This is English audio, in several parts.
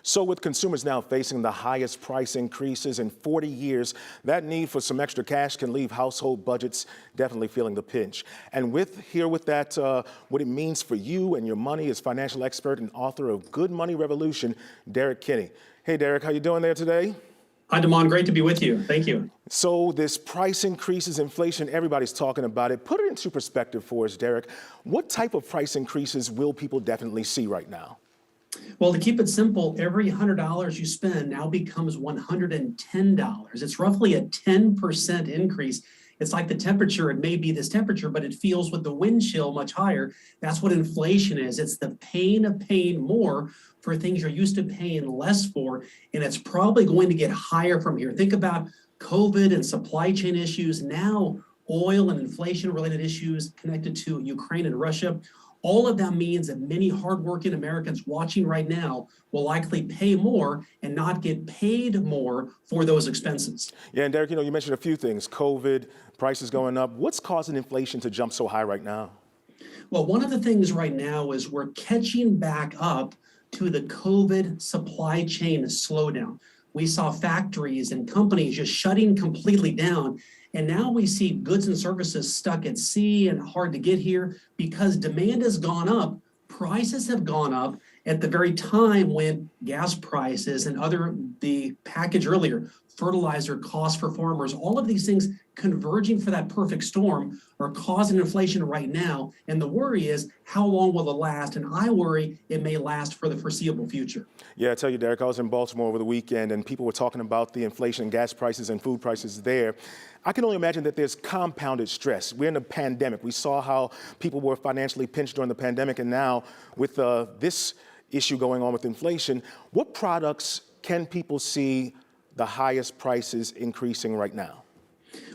So with consumers now facing the highest price increases in 40 years, that need for some extra cash can leave household budgets definitely feeling the pinch. And with that, what it means for you and your money is financial expert and author of Good Money Revolution, Derek Kinney. Hey, Derek, how you doing there today? Hi, Damon. Great to be with you. Thank you. So this price increases, inflation, everybody's talking about it. Put it into perspective for us, Derek. What type of price increases will people definitely see right now? Well, to keep it simple, every $100 you spend now becomes $110. It's roughly a 10% increase. It's like the temperature. It may be this temperature, but it feels with the wind chill much higher. That's what inflation is. It's the pain of paying more for things you're used to paying less for, and it's probably going to get higher from here. Think about COVID and supply chain issues, now oil and inflation-related issues connected to Ukraine and Russia. All of that means that many hardworking Americans watching right now will likely pay more and not get paid more for those expenses. Yeah, and Derek, you mentioned a few things, COVID, prices going up. What's causing inflation to jump so high right now? Well, one of the things right now is we're catching back up to the COVID supply chain slowdown. We saw factories and companies just shutting completely down. And now we see goods and services stuck at sea and hard to get here because demand has gone up, prices have gone up at the very time when gas prices and the package earlier, fertilizer costs for farmers, all of these things converging for that perfect storm are causing inflation right now. And the worry is, how long will it last? And I worry it may last for the foreseeable future. Yeah, I tell you, Derek, I was in Baltimore over the weekend and people were talking about the inflation in gas prices and food prices there. I can only imagine that there's compounded stress. We're in a pandemic. We saw how people were financially pinched during the pandemic, and now with this issue going on with inflation, what products can people see the highest prices increasing right now?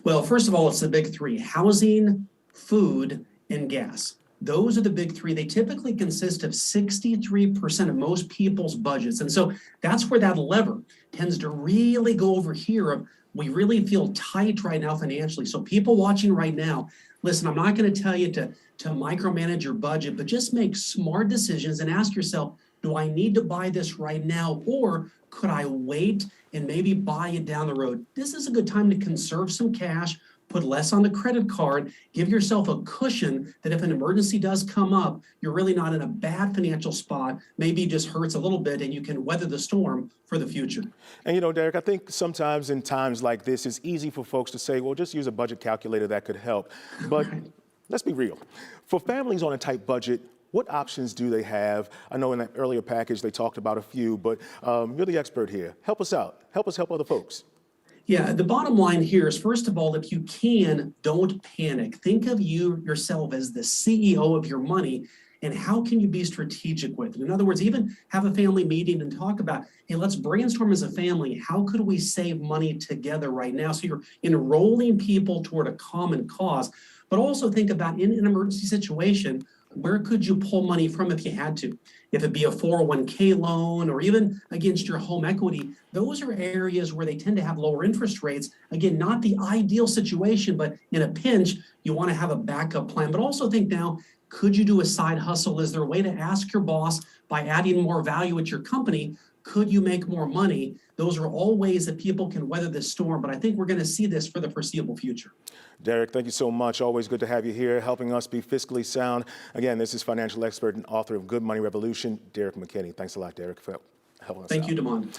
Well, first of all, it's the big three: housing, food, and gas. Those are the big three. They typically consist of 63% of most people's budgets. And so that's where that lever tends to really go over here. We really feel tight right now financially. So people watching right now, listen, I'm not going to tell you to micromanage your budget, but just make smart decisions and ask yourself, do I need to buy this right now, or could I wait and maybe buy it down the road? This is a good time to conserve some cash, put less on the credit card, give yourself a cushion that if an emergency does come up, you're really not in a bad financial spot. Maybe it just hurts a little bit and you can weather the storm for the future. And Derek, I think sometimes in times like this, it's easy for folks to say, well, just use a budget calculator, that could help. But let's be real. For families on a tight budget, what options do they have? I know in that earlier package they talked about a few, but you're the expert here. Help us out. Help us help other folks. Yeah, the bottom line here is, first of all, if you can, don't panic. Think of yourself as the CEO of your money, and how can you be strategic with it? In other words, even have a family meeting and talk about, hey, let's brainstorm as a family. How could we save money together right now? So you're enrolling people toward a common cause, but also think about, in an emergency situation, where could you pull money from if you had to? If it be a 401k loan or even against your home equity, those are areas where they tend to have lower interest rates. Again, not the ideal situation, but in a pinch, you want to have a backup plan. But also think now, could you do a side hustle? Is there a way to ask your boss, by adding more value at your company, could you make more money? Those are all ways that people can weather this storm, but I think we're going to see this for the foreseeable future. Derek, thank you so much. Always good to have you here, helping us be fiscally sound. Again, this is financial expert and author of Good Money Revolution, Derek McKinney. Thanks a lot, Derek, for helping us out. Thank you, Damon.